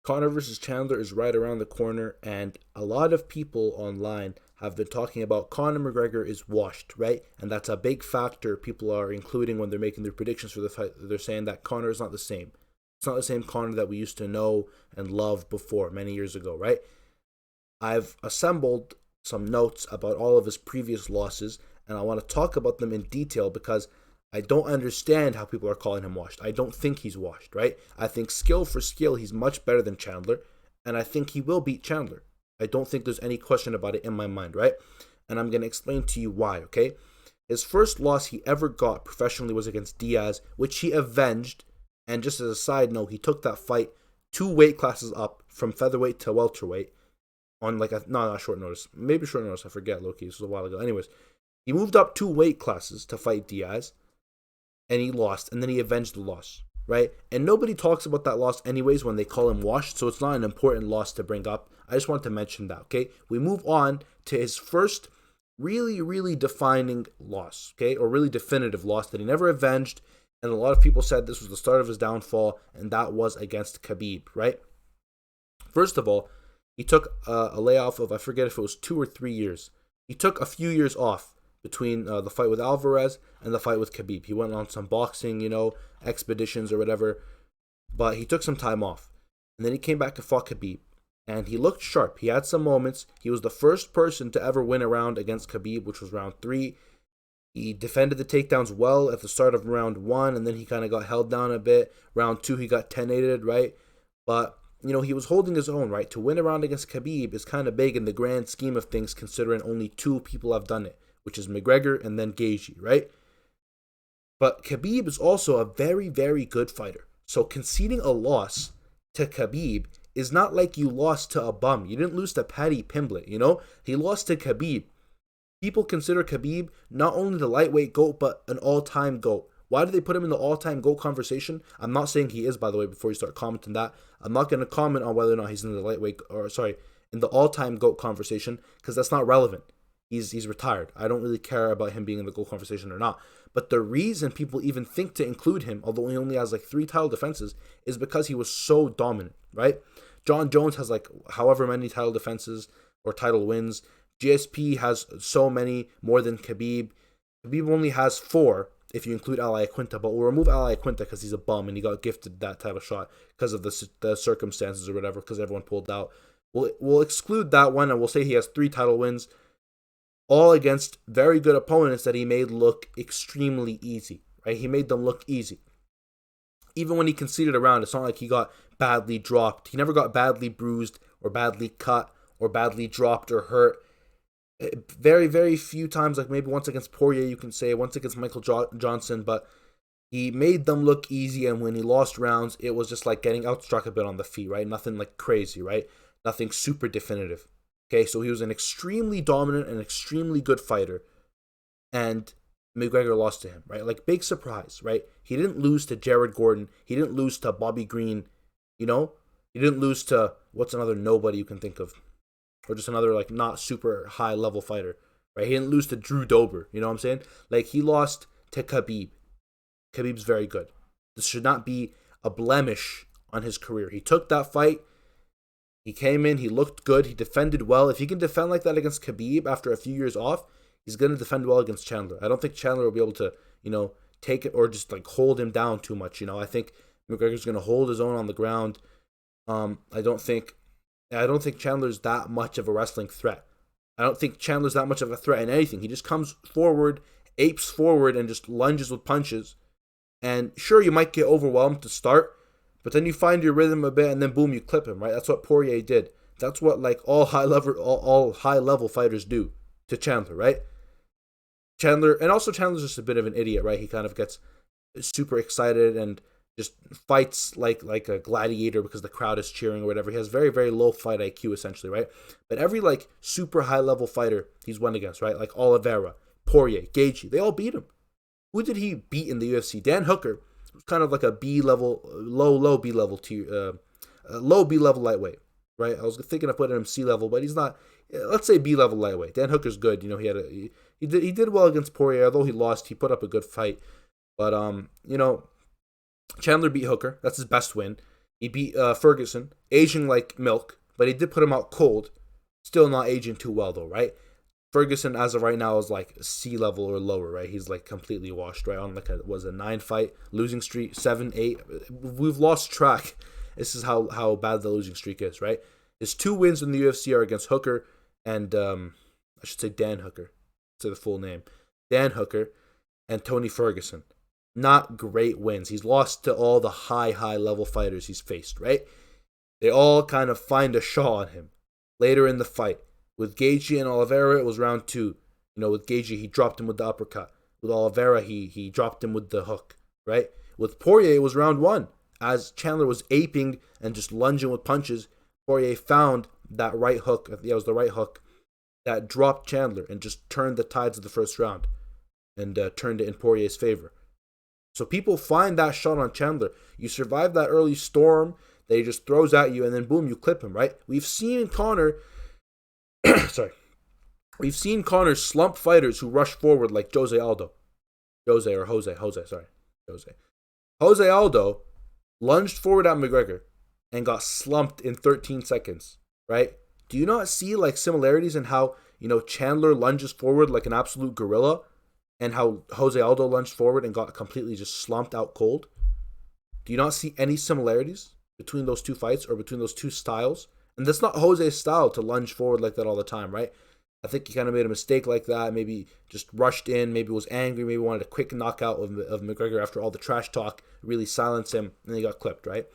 Conor versus Chandler is right around the corner, and a lot of people online have been talking about Conor McGregor is washed, right? And that's a big factor people are including when they're making their predictions for the fight. They're saying that Conor is not the same. It's not the same Conor that we used to know and love before, many years ago, right? I've assembled some notes about all of his previous losses, and I want to talk about them in detail because I don't understand how people are calling him washed. I don't think he's washed, right? I think skill for skill, he's much better than Chandler, and I think he will beat Chandler. I don't think there's any question about it in my mind, right? And I'm going to explain to you why, okay? His first loss he ever got professionally was against Diaz, which he avenged. And just as a side note, he took that fight 2 weight classes up from featherweight to welterweight on like not short notice. Maybe short notice, I forget, low-key. This was a while ago. Anyways, he moved up 2 weight classes to fight Diaz, and he lost, and then he avenged the loss, right? And nobody talks about that loss anyways when they call him washed, so it's not an important loss to bring up. I just wanted to mention that, okay? We move on to his first really, really defining loss, okay? Or really definitive loss that he never avenged, and a lot of people said this was the start of his downfall, and that was against Khabib, right? First of all, he took a layoff of, I forget if it was 2 or 3 years. He took a few years off between the fight with Alvarez and the fight with Khabib. He went on some boxing, expeditions or whatever, but he took some time off. And then he came back and fought Khabib, and he looked sharp. He had some moments. He was the first person to ever win a round against Khabib, which was round 3. He defended the takedowns well at the start of round 1, and then he kind of got held down a bit. Round 2, he got 10-8'd, right? But he was holding his own, right? To win a round against Khabib is kind of big in the grand scheme of things, considering only 2 people have done it, which is McGregor and then Gaethje, right? But Khabib is also a very, very good fighter. So conceding a loss to Khabib is not like you lost to a bum. You didn't lose to Paddy Pimblett, He lost to Khabib. People consider Khabib not only the lightweight GOAT, but an all-time GOAT. Why do they put him in the all-time GOAT conversation? I'm not saying he is, by the way, before you start commenting that. I'm not going to comment on whether or not he's in the in the all-time GOAT conversation, because that's not relevant. He's retired. I don't really care about him being in the GOAT conversation or not. But the reason people even think to include him, although he only has like 3 title defenses, is because he was so dominant, right? John Jones has like however many title defenses or title wins. GSP has so many, more than Khabib. Khabib only has 4 if you include Ali Quinta, but we'll remove Ali Quinta because he's a bum and he got gifted that title shot because of the circumstances or whatever, because everyone pulled out. We'll exclude that one, and we'll say he has 3 title wins, all against very good opponents that he made look extremely easy, right? He made them look easy. Even when he conceded a round, it's not like he got badly dropped. He never got badly bruised or badly cut or badly dropped or hurt. Very, very few times, like maybe once against Poirier, you can say, once against Michael Johnson, but he made them look easy, and when he lost rounds, it was just like getting outstruck a bit on the feet, right? Nothing like crazy, right? Nothing super definitive. Okay, so he was an extremely dominant and extremely good fighter, and McGregor lost to him, right? Like, big surprise, right? He didn't lose to Jared Gordon. He didn't lose to Bobby Green, He didn't lose to, what's another nobody you can think of? Or just another, like, not super high-level fighter, right? He didn't lose to Drew Dober, you know what I'm saying? Like, he lost to Khabib. Khabib's very good. This should not be a blemish on his career. He took that fight. He came in. He looked good. He defended well. If he can defend like that against Khabib after a few years off, he's going to defend well against Chandler. I don't think Chandler will be able to, take it or just, like, hold him down too much, I think McGregor's going to hold his own on the ground. I don't think Chandler's that much of a wrestling threat. I don't think Chandler's that much of a threat in anything. He just comes forward, apes forward, and just lunges with punches. And sure, you might get overwhelmed to start, but then you find your rhythm a bit, and then boom, you clip him, right? That's what Poirier did. That's what, like, all high level fighters do to Chandler, right? Chandler's just a bit of an idiot, right? He kind of gets super excited and just fights like a gladiator because the crowd is cheering or whatever. He has very, very low fight IQ, essentially, right? But every, like, super high-level fighter he's won against, right? Like Oliveira, Poirier, Gaethje, they all beat him. Who did he beat in the UFC? Dan Hooker was kind of like a B-level, low B-level low B-level lightweight, right? I was thinking of putting him C-level, but he's not. Let's say B-level lightweight. Dan Hooker's good. He did well against Poirier, although he lost. He put up a good fight. But Chandler beat Hooker. That's his best win. He beat Ferguson, aging like milk, but he did put him out cold. Still not aging too well though, right? Ferguson, as of right now, is like C level or lower, right? He's like completely washed, right? On like a 9-fight losing streak, 7, 8. We've lost track. This is how bad the losing streak is, right? His 2 wins in the UFC are against Hooker and I should say Dan Hooker. Say the full name, Dan Hooker and Tony Ferguson. Not great wins. He's lost to all the high level fighters he's faced, right? They all kind of find a shaw on him later in the fight. With Gaethje and Oliveira, it was round 2. You know, with Gaethje, he dropped him with the uppercut. With Oliveira, he dropped him with the hook, right? With Poirier, it was round 1. As Chandler was aping and just lunging with punches, Poirier found that right hook. I think it was the right hook that dropped Chandler and just turned the tides of the first round and turned it in Poirier's favor. So people find that shot on Chandler. You survive that early storm that he just throws at you, and then boom, you clip him, right? We've seen Conor We've seen Conor slump fighters who rush forward like Jose Aldo. Jose Aldo lunged forward at McGregor and got slumped in 13 seconds, right? Do you not see like similarities in how, you know, Chandler lunges forward like an absolute gorilla and how Jose Aldo lunged forward and got completely just slumped out cold? Do you not see any similarities between those two fights or between those two styles? And that's not Jose's style to lunge forward like that all the time, right? I think he kind of made a mistake like that. Maybe just rushed in. Maybe was angry. Maybe wanted a quick knockout of McGregor after all the trash talk. Really silence him. And then he got clipped, right?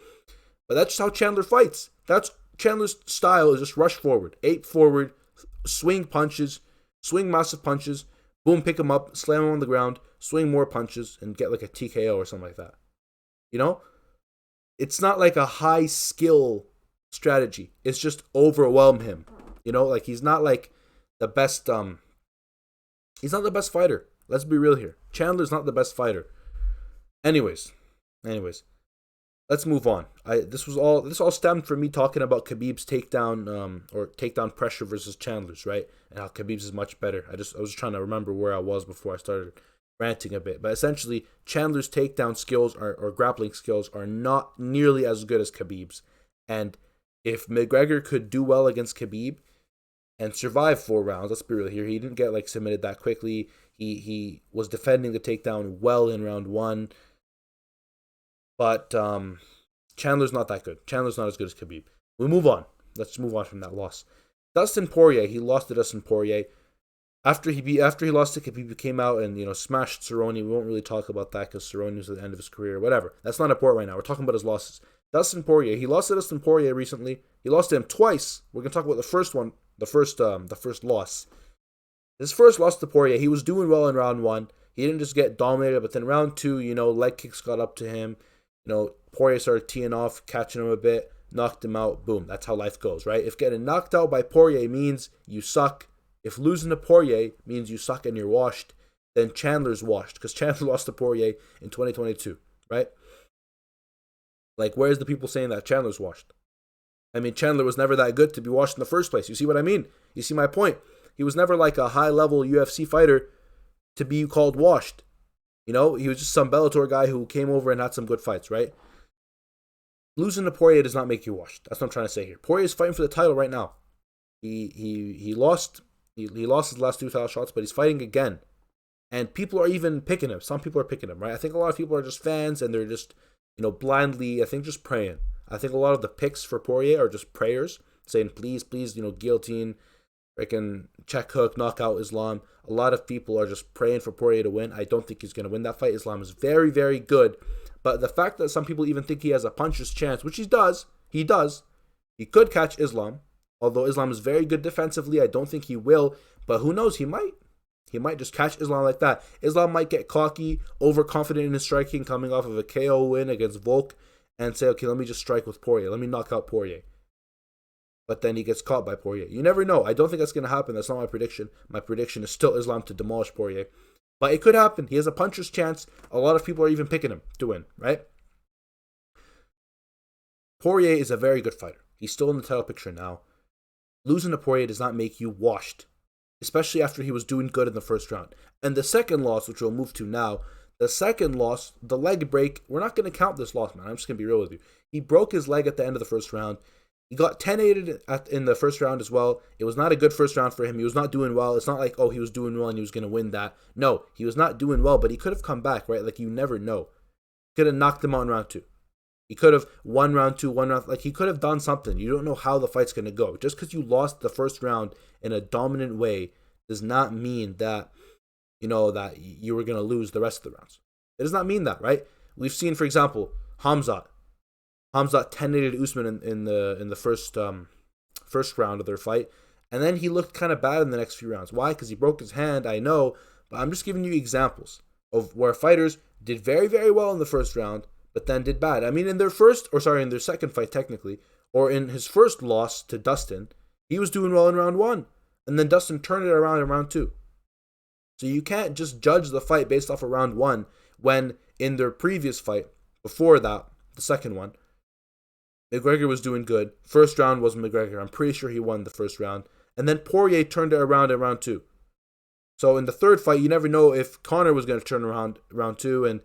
But that's just how Chandler fights. That's Chandler's style, is just rush forward. Ape forward. Swing punches. Swing massive punches. Boom, pick him up. Slam him on the ground. Swing more punches. And get like a TKO or something like that. You know? It's not like a high skill strategy. It's just overwhelm him. You know? Like he's not like the best, he's not the best fighter. Let's be real here. Chandler's not the best fighter. Anyways, let's move on. This all stemmed from me talking about Khabib's takedown pressure versus Chandler's, right? And how Khabib's is much better. I was trying to remember where I was before I started ranting a bit. But essentially, Chandler's takedown skills or grappling skills are not nearly as good as Khabib's. And if McGregor could do well against Khabib and survive 4 rounds, let's be real here, he didn't get like submitted that quickly. He was defending the takedown well in round 1. But Chandler's not that good. Chandler's not as good as Khabib. We move on. Let's move on from that loss. Dustin Porier, he lost to Dustin Porier. After he lost to Khabib, he came out and, you know, smashed Cerrone. We won't really talk about that because Cerrone was at the end of his career or whatever. That's not important right now. We're talking about his losses. Dustin Porier, he lost to Dustin Porier recently. He lost to him twice. We're gonna talk about the first one, the first loss. His first loss to Poirier, he was doing well in round 1. He didn't just get dominated, but then round 2, you know, leg kicks got up to him. You know, Poirier started teeing off, catching him a bit, knocked him out. Boom, that's how life goes, right? If getting knocked out by Poirier means you suck, if losing to Poirier means you suck and you're washed, then Chandler's washed because Chandler lost to Poirier in 2022, right? Like, where's the people saying that Chandler's washed? I mean, Chandler was never that good to be washed in the first place. You see what I mean? You see my point? He was never like a high-level UFC fighter to be called washed. You know, he was just some Bellator guy who came over and had some good fights, right? Losing to Poirier does not make you washed. That's what I'm trying to say here. Poirier is fighting for the title right now. He lost his last 2 title shots, but he's fighting again. And people are even picking him. Some people are picking him, right? I think a lot of people are just fans and they're just, you know, blindly, I think, just praying. I think a lot of the picks for Poirier are just prayers, saying, please, you know, guillotine, freaking check hook, knockout Islam. A lot of people are just praying for Poirier to win. I don't think he's going to win that fight. Islam is very, very good. But the fact that some people even think he has a puncher's chance, which he does. He could catch Islam. Although Islam is very good defensively, I don't think he will. But who knows? He might. He might just catch Islam like that. Islam might get cocky, overconfident in his striking, coming off of a KO win against Volk, and say, okay, let me just strike with Poirier. Let me knock out Poirier. But then he gets caught by Poirier. You never know. I don't think that's going to happen. That's not my prediction. My prediction is still Islam to demolish Poirier. But it could happen. He has a puncher's chance. A lot of people are even picking him to win, right? Poirier is a very good fighter. He's still in the title picture now. Losing to Poirier does not make you washed, especially after he was doing good in the first round. And the second loss, which we'll move to now, The second loss, the leg break, we're not going to count this loss, man. I'm just going to be real with you. He broke his leg at the end of the first round. He got 10-8 in the first round as well. It was not a good first round for him. He was not doing well. It's not like, oh, he was doing well and he was going to win that. No, he was not doing well, but he could have come back, right? Like, you never know. Could have knocked him out in round 2. He could have won round 2, like, he could have done something. You don't know how the fight's going to go. Just because you lost the first round in a dominant way does not mean that, that you were going to lose the rest of the rounds. It does not mean that, right? We've seen, for example, Hamzat 10-8 Usman in the first round of their fight, and then he looked kind of bad in the next few rounds. Why? Because he broke his hand, I know, but I'm just giving you examples of where fighters did very, very well in the first round, but then did bad. I mean, in their second fight technically, or in his first loss to Dustin, he was doing well in round 1, and then Dustin turned it around in round 2. So you can't just judge the fight based off of round 1 when in their previous fight, before that, the second one, McGregor was doing good. First round was McGregor. I'm pretty sure he won the first round. And then Poirier turned it around in round 2. So in the third fight, you never know if Conor was going to turn around round 2 and,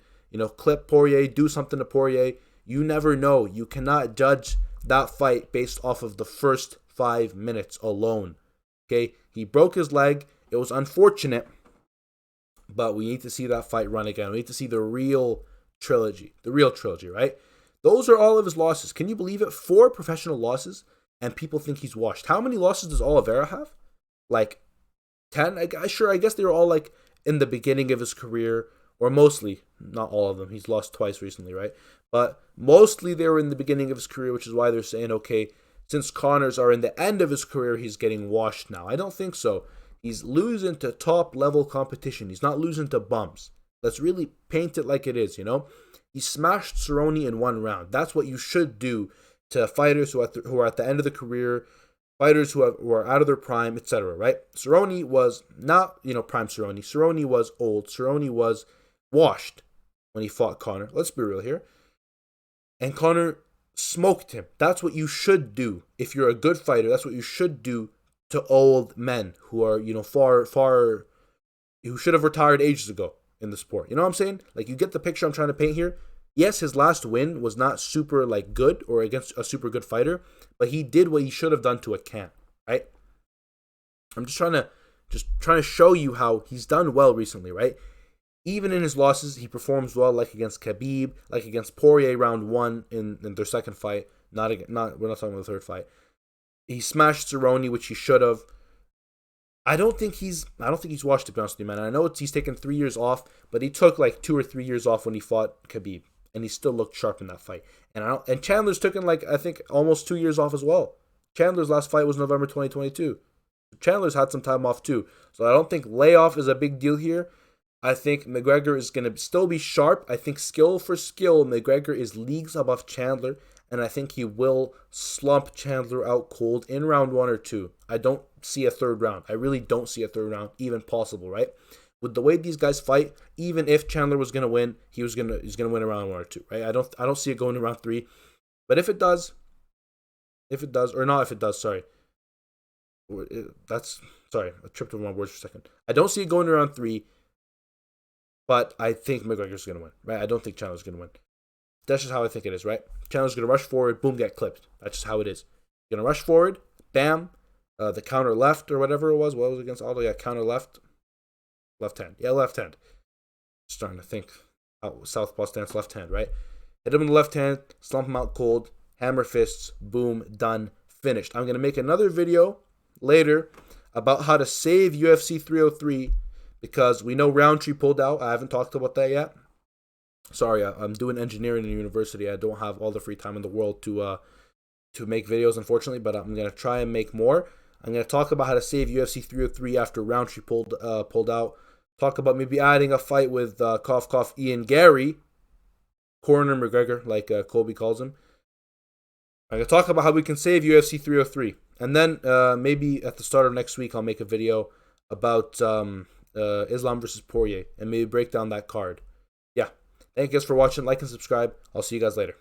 clip Poirier, do something to Poirier. You never know. You cannot judge that fight based off of the first 5 minutes alone. Okay? He broke his leg. It was unfortunate. But we need to see that fight run again. We need to see the real trilogy. The real trilogy, right? Those are all of his losses. Can you believe it? 4 professional losses, and people think he's washed. How many losses does Oliveira have? Like 10? I guess they were all like in the beginning of his career, or mostly, not all of them. He's lost twice recently, right? But mostly they were in the beginning of his career, which is why they're saying, okay, since Connor's are in the end of his career, he's getting washed now. I don't think so. He's losing to top-level competition. He's not losing to bums. Let's really paint it like it is, He smashed Cerrone in 1 round. That's what you should do to fighters who are at the end of the career, fighters who are out of their prime, etc., right? Cerrone was not, prime Cerrone. Cerrone was old. Cerrone was washed when he fought Conor. Let's be real here. And Conor smoked him. That's what you should do. If you're a good fighter, that's what you should do to old men who are, far, who should have retired ages ago in the sport. You know what I'm saying? Like, you get the picture I'm trying to paint here. Yes, his last win was not super good or against a super good fighter, but he did what he should have done to a camp, right? I'm just trying to show you how he's done well recently, right? Even in his losses, he performs well, like against Khabib, like against Poirier round 1 in their second fight. We're not talking about the third fight. He smashed Cerrone, which he should have. I don't think he's washed, to be honest with you, man. I know he's taken 3 years off, but he took like 2 or 3 years off when he fought Khabib, and he still looked sharp in that fight. And Chandler's taken I think almost 2 years off as well. Chandler's last fight was November 2022. Chandler's had some time off too, so I don't think layoff is a big deal here. I think McGregor is going to still be sharp. I think skill for skill, McGregor is leagues above Chandler, and I think he will slump Chandler out cold in round 1 or 2. I don't see a third round. I really don't see a third round even possible, right? With the way these guys fight, even if Chandler was going to win, he's going to win around 1 or 2, right? I don't see it going to round 3. But if it does, sorry. I tripped over my words for a second. I don't see it going to round 3, but I think McGregor's going to win, right? I don't think Chandler's going to win. That's just how I think it is, right? Chandler's going to rush forward, boom, get clipped. That's just how it is. Going to rush forward, bam, the counter left or whatever it was. What was it against Aldo? Yeah, counter left hand. Yeah, left hand. Starting to think southpaw stance, left hand, right? Hit him in the left hand, slump him out cold, hammer fists, boom, done, finished. I'm going to make another video later about how to save UFC 303 because we know Roundtree pulled out. I haven't talked about that yet. Sorry, I'm doing engineering in university. I don't have all the free time in the world to make videos, unfortunately, but I'm going to try and make more. I'm going to talk about how to save UFC 303 after Roundtree pulled out. Talk about maybe adding a fight with Ian Gary, Conor McGregor, like Colby calls him. I'm going to talk about how we can save UFC 303. And then maybe at the start of next week, I'll make a video about Islam versus Poirier and maybe break down that card. Yeah. Thank you guys for watching. Like and subscribe. I'll see you guys later.